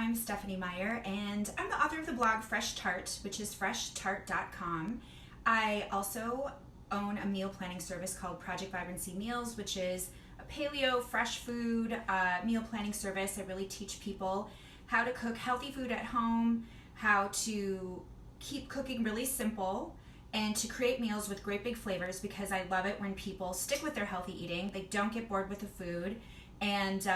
I'm Stephanie Meyer, and I'm the author of the blog Fresh Tart, which is freshtart.com. I also own a meal planning service called Project Vibrancy Meals, which is a paleo, fresh food meal planning service. I really teach people how to cook healthy food at home, how to keep cooking really simple, and to create meals with great big flavors, because I love it when people stick with their healthy eating. They don't get bored with the food, and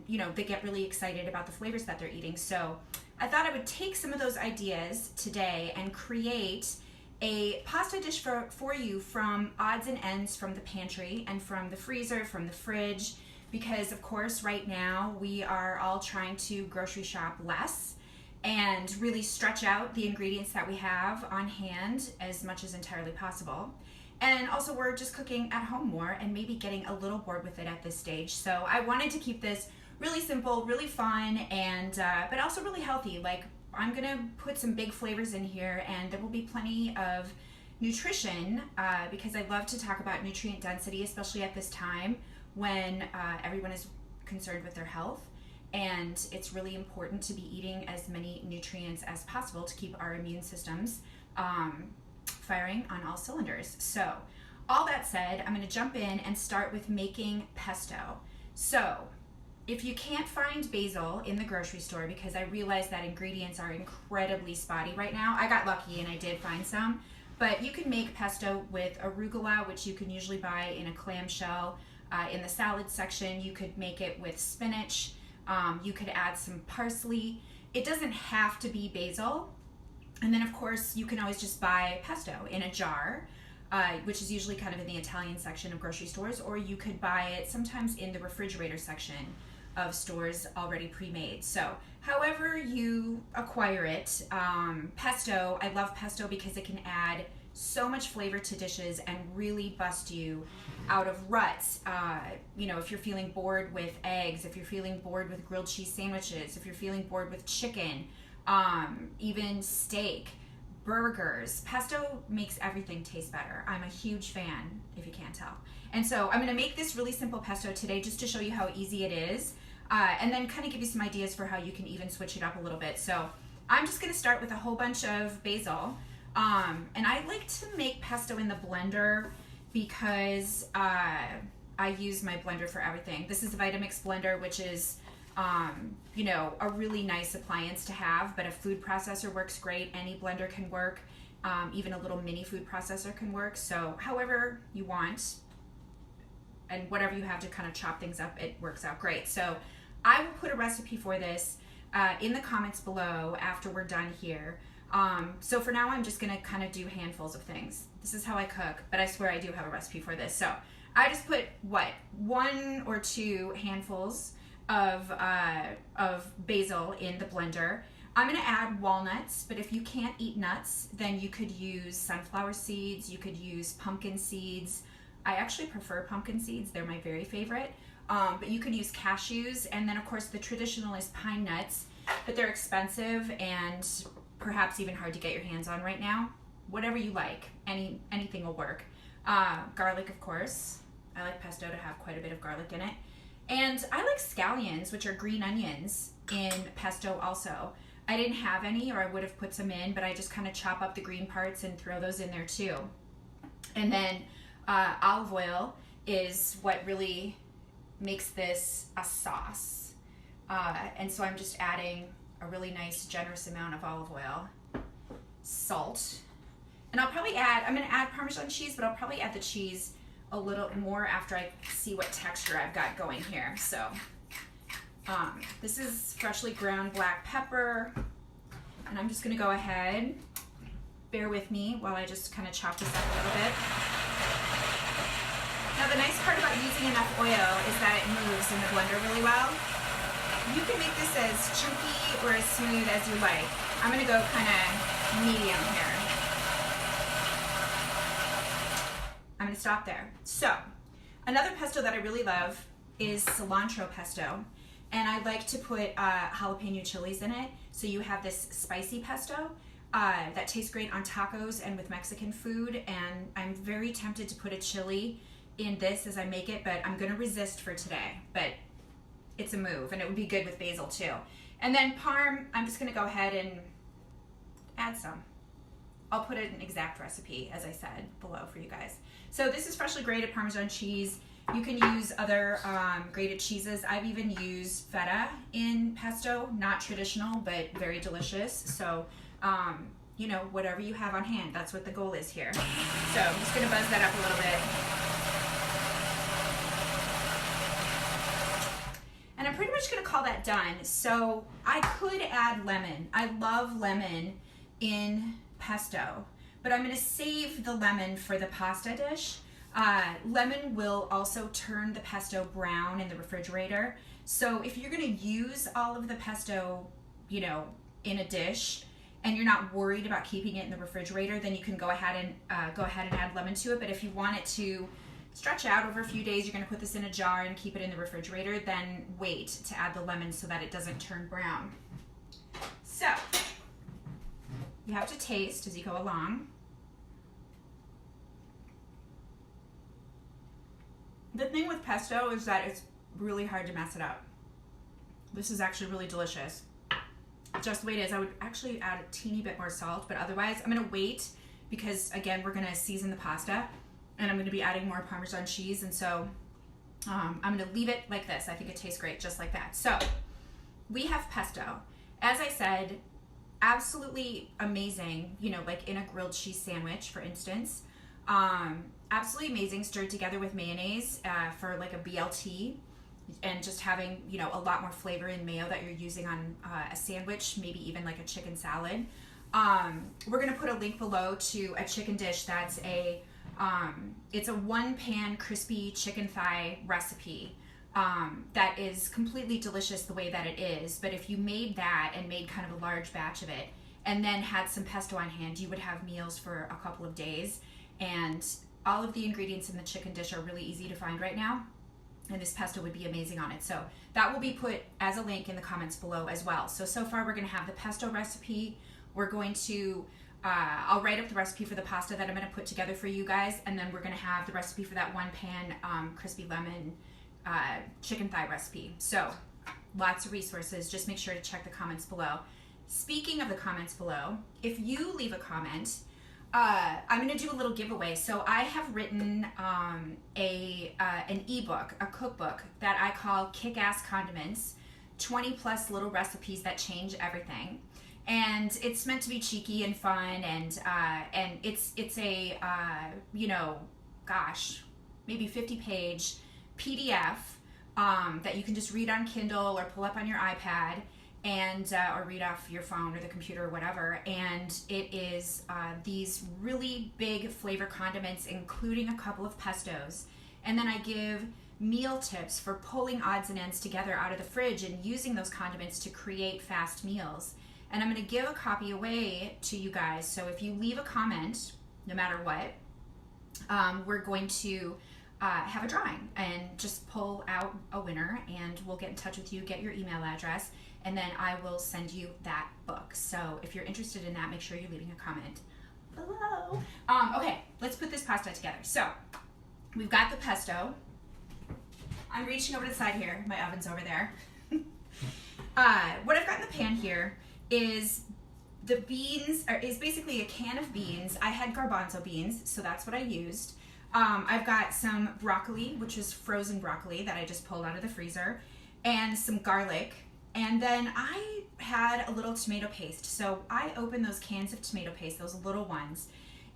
you know, they get really excited about the flavors that they're eating. So I thought I would take some of those ideas today and create a pasta dish for you from odds and ends from the pantry and from the freezer, from the fridge, because of course right now we are all trying to grocery shop less and really stretch out the ingredients that we have on hand as much as entirely possible. And also we're just cooking at home more and maybe getting a little bored with it at this stage. So I wanted to keep this really simple, really fun, and but also really healthy. Like, I'm gonna put some big flavors in here, and there will be plenty of nutrition because I love to talk about nutrient density, especially at this time when everyone is concerned with their health. And it's really important to be eating as many nutrients as possible to keep our immune systems firing on all cylinders. So all that said, I'm going to jump in and start with making pesto. So if you can't find basil in the grocery store, because I realize that ingredients are incredibly spotty right now, I got lucky and I did find some, but you can make pesto with arugula, which you can usually buy in a clamshell in the salad section. You could make it with spinach. You could add some parsley. It doesn't have to be basil. And then of course you can always just buy pesto in a jar, which is usually kind of in the Italian section of grocery stores, or you could buy it sometimes in the refrigerator section of stores already pre-made. So however you acquire it, pesto, I love pesto because it can add so much flavor to dishes and really bust you out of ruts. You know, if you're feeling bored with eggs, if you're feeling bored with grilled cheese sandwiches, if you're feeling bored with chicken, even steak, burgers, pesto makes everything taste better. I'm a huge fan, if you can't tell. And so I'm gonna make this really simple pesto today just to show you how easy it is, and then kind of give you some ideas for how you can even switch it up a little bit. So I'm just gonna start with a whole bunch of basil. And I like to make pesto in the blender because I use my blender for everything. This is the Vitamix blender, which is you know, a really nice appliance to have, but a food processor works great. Any blender can work. Even a little mini food processor can work. So however you want and whatever you have to kind of chop things up, it works out great. So I will put a recipe for this in the comments below after we're done here. So for now, I'm just gonna kind of do handfuls of things. This is how I cook, but I swear I do have a recipe for this. So I just put, what, 1 or 2 handfuls of basil in the blender. I'm gonna add walnuts, but if you can't eat nuts, then you could use sunflower seeds, you could use pumpkin seeds. I actually prefer pumpkin seeds, they're my very favorite. But you could use cashews, and then of course the traditional is pine nuts, but they're expensive and perhaps even hard to get your hands on right now. Whatever you like, anything will work. Garlic, of course. I like pesto to have quite a bit of garlic in it. And I like scallions, which are green onions, in pesto also. I didn't have any, or I would have put some in, but I just kind of chop up the green parts and throw those in there too. And then olive oil is what really makes this a sauce. And so I'm just adding a really nice, generous amount of olive oil. Salt. And I'll probably add, I'm gonna add Parmesan cheese, but I'll probably add the cheese a little more after I see what texture I've got going here. So this is freshly ground black pepper, and I'm just gonna go ahead, bear with me while I just kind of chop this up a little bit. Now the nice part about using enough oil is that it moves in the blender really well. You can make this as chunky or as smooth as you like. I'm gonna go kind of medium here. I'm gonna stop there. So, another pesto that I really love is cilantro pesto. And I like to put jalapeno chilies in it. So you have this spicy pesto that tastes great on tacos and with Mexican food. And I'm very tempted to put a chili in this as I make it, but I'm gonna resist for today. But it's a move, and it would be good with basil too. And then parm, I'm just gonna go ahead and add some. I'll put an exact recipe, as I said, below for you guys. So this is freshly grated Parmesan cheese. You can use other grated cheeses. I've even used feta in pesto, not traditional, but very delicious. So, you know, whatever you have on hand, that's what the goal is here. So I'm just gonna buzz that up a little bit. And I'm pretty much gonna call that done. So I could add lemon. I love lemon in pesto, but I'm gonna save the lemon for the pasta dish. Lemon will also turn the pesto brown in the refrigerator. So if you're gonna use all of the pesto, you know, in a dish, and you're not worried about keeping it in the refrigerator, then you can go ahead and add lemon to it. But if you want it to stretch out over a few days, you're gonna put this in a jar and keep it in the refrigerator, then wait to add the lemon so that it doesn't turn brown. So, you have to taste as you go along. The thing with pesto is that it's really hard to mess it up. This is actually really delicious. Just the way it is. I would actually add a teeny bit more salt, but otherwise I'm gonna wait because again, we're gonna season the pasta and I'm gonna be adding more Parmesan cheese, and so I'm gonna leave it like this. I think it tastes great just like that. So we have pesto. As I said, absolutely amazing, you know, like in a grilled cheese sandwich, for instance. Absolutely amazing stirred together with mayonnaise for like a BLT, and just having, you know, a lot more flavor in mayo that you're using on a sandwich, maybe even like a chicken salad. We're gonna put a link below to a chicken dish that's it's a one pan crispy chicken thigh recipe that is completely delicious the way that it is. But if you made that and made kind of a large batch of it and then had some pesto on hand, you would have meals for a couple of days. And all of the ingredients in the chicken dish are really easy to find right now, and this pesto would be amazing on it. So that will be put as a link in the comments below as well. So far we're gonna have the pesto recipe. We're going to, I'll write up the recipe for the pasta that I'm gonna put together for you guys, and then we're gonna have the recipe for that one pan crispy lemon chicken thigh recipe. So lots of resources. Just make sure to check the comments below. Speaking of the comments below, if you leave a comment, I'm gonna do a little giveaway. So I have written an ebook, a cookbook that I call Kick-Ass Condiments, 20 plus little recipes that change everything. And it's meant to be cheeky and fun, and it's a you know, gosh, maybe 50-page PDF that you can just read on Kindle or pull up on your iPad, and or read off your phone or the computer or whatever. And it is these really big flavor condiments, including a couple of pestos. And then I give meal tips for pulling odds and ends together out of the fridge and using those condiments to create fast meals. And I'm gonna give a copy away to you guys. So if you leave a comment, no matter what, we're going to have a drawing and just pull out a winner, and we'll get in touch with you, get your email address, and then I will send you that book. So if you're interested in that, make sure you're leaving a comment below. Okay, let's put this pasta together. So we've got the pesto. I'm reaching over to the side here. My oven's over there. What I've got in the pan here is the beans, is basically a can of beans. I had garbanzo beans, so that's what I used. I've got some broccoli, which is frozen broccoli that I just pulled out of the freezer, and some garlic. And then I had a little tomato paste. So I open those cans of tomato paste, those little ones,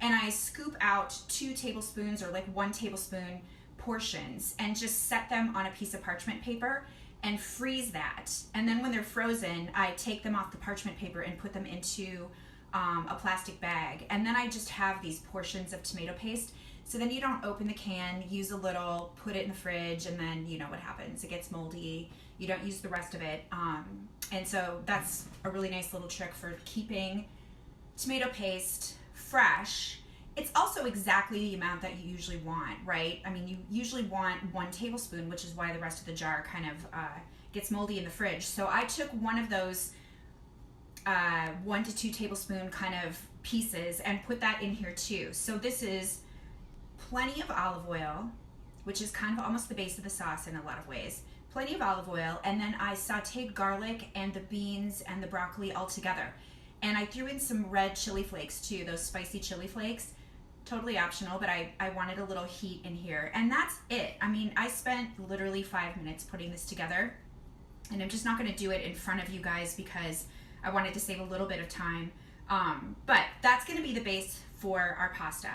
and I scoop out 2 tablespoons or like 1 tablespoon portions and just set them on a piece of parchment paper and freeze that. And then when they're frozen, I take them off the parchment paper and put them into a plastic bag. And then I just have these portions of tomato paste. So then you don't open the can, use a little, put it in the fridge, and then you know what happens. It gets moldy. You don't use the rest of it. And so that's a really nice little trick for keeping tomato paste fresh. It's also exactly the amount that you usually want, right? I mean, you usually want 1 tablespoon, which is why the rest of the jar kind of gets moldy in the fridge. So I took one of those 1 to 2 tablespoon kind of pieces and put that in here too. So this is plenty of olive oil, which is kind of almost the base of the sauce in a lot of ways. plenty of olive oil, and then I sauteed garlic and the beans and the broccoli all together. And I threw in some red chili flakes too, those spicy chili flakes. Totally optional, but I wanted a little heat in here. And that's it. I mean, I spent literally 5 minutes putting this together. And I'm just not going to do it in front of you guys because I wanted to save a little bit of time. But that's going to be the base for our pasta.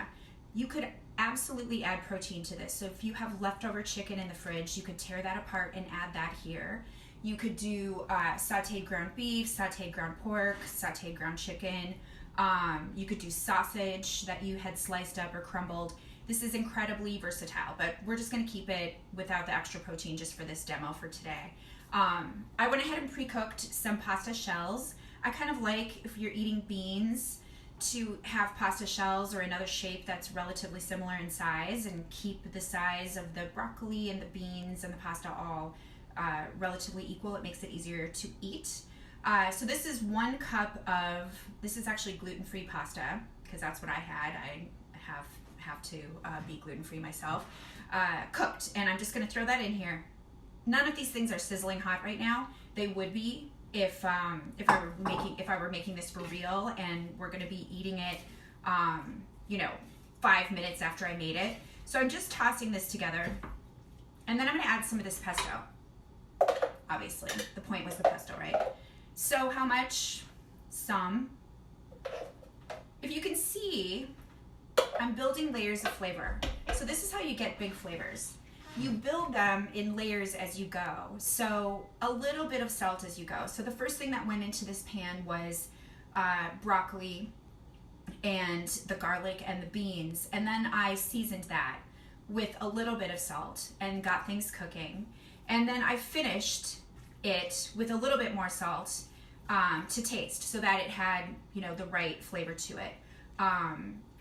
You could absolutely add protein to this. So if you have leftover chicken in the fridge, you could tear that apart and add that here. You could do sauteed ground beef, sauteed ground pork, sauteed ground chicken. You could do sausage that you had sliced up or crumbled. This is incredibly versatile, but we're just going to keep it without the extra protein just for this demo for today. I went ahead and pre-cooked some pasta shells. I kind of like, if you're eating beans, to have pasta shells or another shape that's relatively similar in size and keep the size of the broccoli and the beans and the pasta all relatively equal. It makes it easier to eat. So this is 1 cup of, this is actually gluten-free pasta because that's what I had. I have to be gluten-free myself. Cooked, and I'm just going to throw that in here. None of these things are sizzling hot right now. They would be if I were making this for real, and we're going to be eating it, 5 minutes after I made it. So I'm just tossing this together, and then I'm going to add some of this pesto. Obviously, the point was the pesto, right? So how much? Some. If you can see, I'm building layers of flavor. So this is how you get big flavors. You build them in layers as you go. So a little bit of salt as you go. So the first thing that went into this pan was broccoli and the garlic and the beans. And then I seasoned that with a little bit of salt and got things cooking. And then I finished it with a little bit more salt to taste, so that it had, the right flavor to it.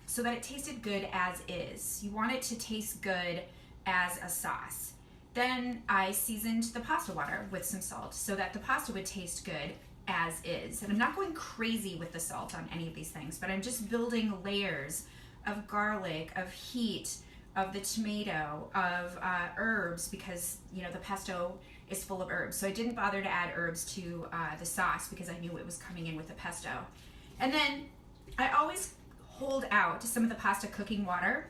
So that it tasted good as is. You want it to taste good as a sauce. Then I seasoned the pasta water with some salt so that the pasta would taste good as is. And I'm not going crazy with the salt on any of these things, but I'm just building layers of garlic, of heat, of the tomato, of herbs, because the pesto is full of herbs. So I didn't bother to add herbs to the sauce because I knew it was coming in with the pesto. And then I always hold out some of the pasta cooking water,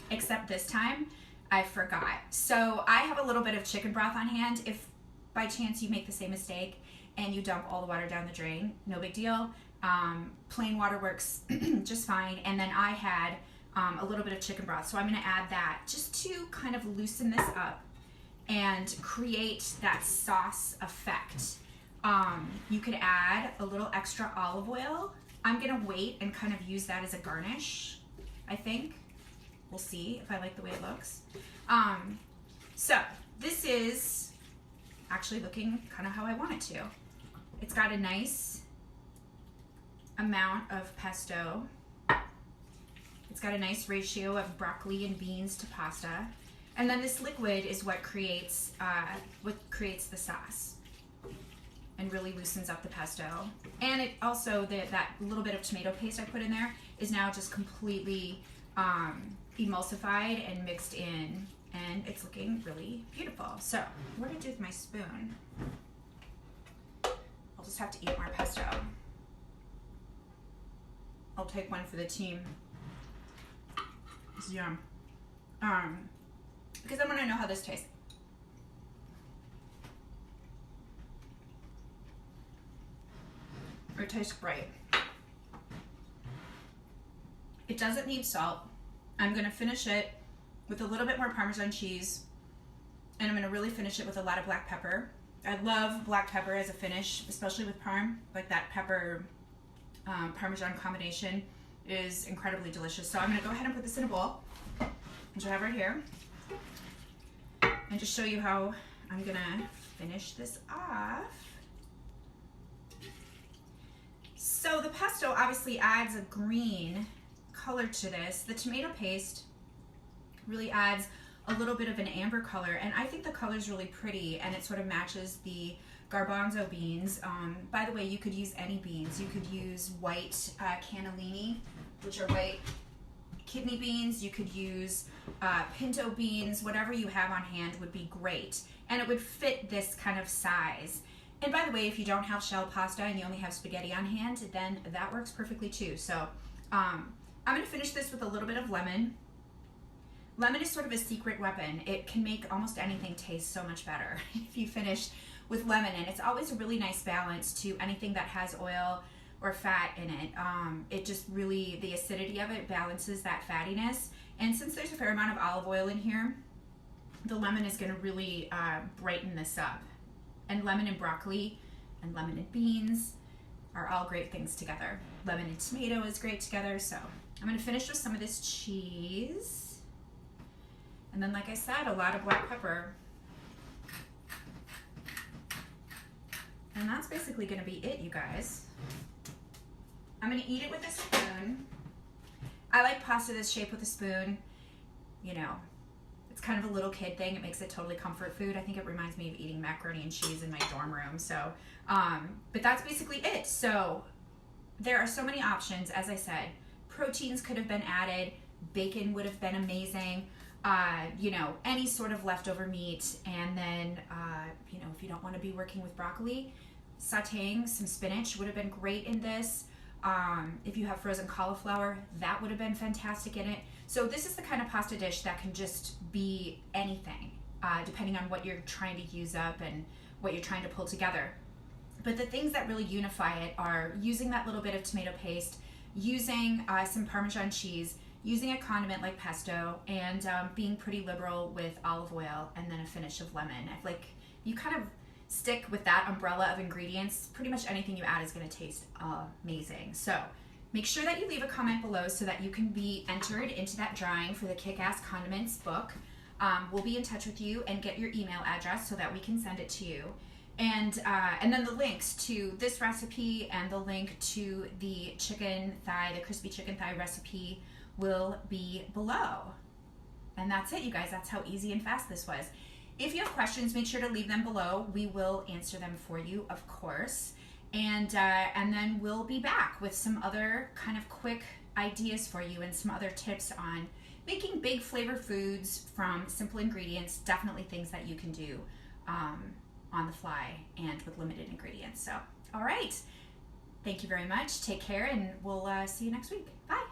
except this time I forgot. So I have a little bit of chicken broth on hand. If by chance you make the same mistake and you dump all the water down the drain, no big deal. Plain water works just fine. And then I had a little bit of chicken broth. So I'm going to add that just to kind of loosen this up and create that sauce effect. You could add a little extra olive oil. I'm going to wait and kind of use that as a garnish, I think. We'll see if I like the way it looks. So this is actually looking kind of how I want it to. It's got a nice amount of pesto. It's got a nice ratio of broccoli and beans to pasta. And then this liquid is what creates the sauce and really loosens up the pesto. And it also, that little bit of tomato paste I put in there is now just completely emulsified and mixed in, and it's looking really beautiful. So what do I do with my spoon? I'll just have to eat more pesto. I'll take one for the team. It's yum. Because I want to know how this tastes. It tastes great. It doesn't need salt. I'm going to finish it with a little bit more Parmesan cheese, and I'm going to really finish it with a lot of black pepper. I love black pepper as a finish, especially with parm. Like that pepper Parmesan combination is incredibly delicious. So I'm going to go ahead and put this in a bowl, which I have right here, and just show you how I'm going to finish this off. So the pesto obviously adds a green color to this. The tomato paste really adds a little bit of an amber color, and I think the color is really pretty, and it sort of matches the garbanzo beans. By the way, you could use any beans. You could use white cannellini, which are white kidney beans, you could use pinto beans, whatever you have on hand would be great. And it would fit this kind of size. And by the way, if you don't have shell pasta and you only have spaghetti on hand, then that works perfectly too. So I'm gonna finish this with a little bit of lemon. Lemon is sort of a secret weapon. It can make almost anything taste so much better if you finish with lemon. And it's always a really nice balance to anything that has oil or fat in it. It just really, the acidity of it balances that fattiness. And since there's a fair amount of olive oil in here, the lemon is gonna really brighten this up. And lemon and broccoli and lemon and beans are all great things together. Lemon and tomato is great together. So I'm gonna finish with some of this cheese. And then, like I said, a lot of black pepper. And that's basically gonna be it, you guys. I'm gonna eat it with a spoon. I like pasta this shape with a spoon. You know, it's kind of a little kid thing. It makes it totally comfort food. I think it reminds me of eating macaroni and cheese in my dorm room. So, but that's basically it. So there are so many options. As I said, proteins could have been added. Bacon would have been amazing. You know, any sort of leftover meat. And then, you know, if you don't want to be working with broccoli, sauteing some spinach would have been great in this. If you have frozen cauliflower, that would have been fantastic in it. So this is the kind of pasta dish that can just be anything, depending on what you're trying to use up and what you're trying to pull together. But the things that really unify it are using that little bit of tomato paste, using some Parmesan cheese, using a condiment like pesto, and being pretty liberal with olive oil, and then a finish of lemon. Like, you kind of stick with that umbrella of ingredients, pretty much anything you add is going to taste amazing. So make sure that you leave a comment below so that you can be entered into that drawing for the Kick-Ass Condiments book. We'll be in touch with you and get your email address so that we can send it to you. And then the links to this recipe and the link to the chicken thigh, the crispy chicken thigh recipe, will be below. And that's it, you guys. That's how easy and fast this was. If you have questions, make sure to leave them below. We will answer them for you, of course. And then we'll be back with some other kind of quick ideas for you and some other tips on making big flavor foods from simple ingredients. Definitely things that you can do on the fly and with limited ingredients. So, all right. Thank you very much. Take care, and we'll see you next week. Bye.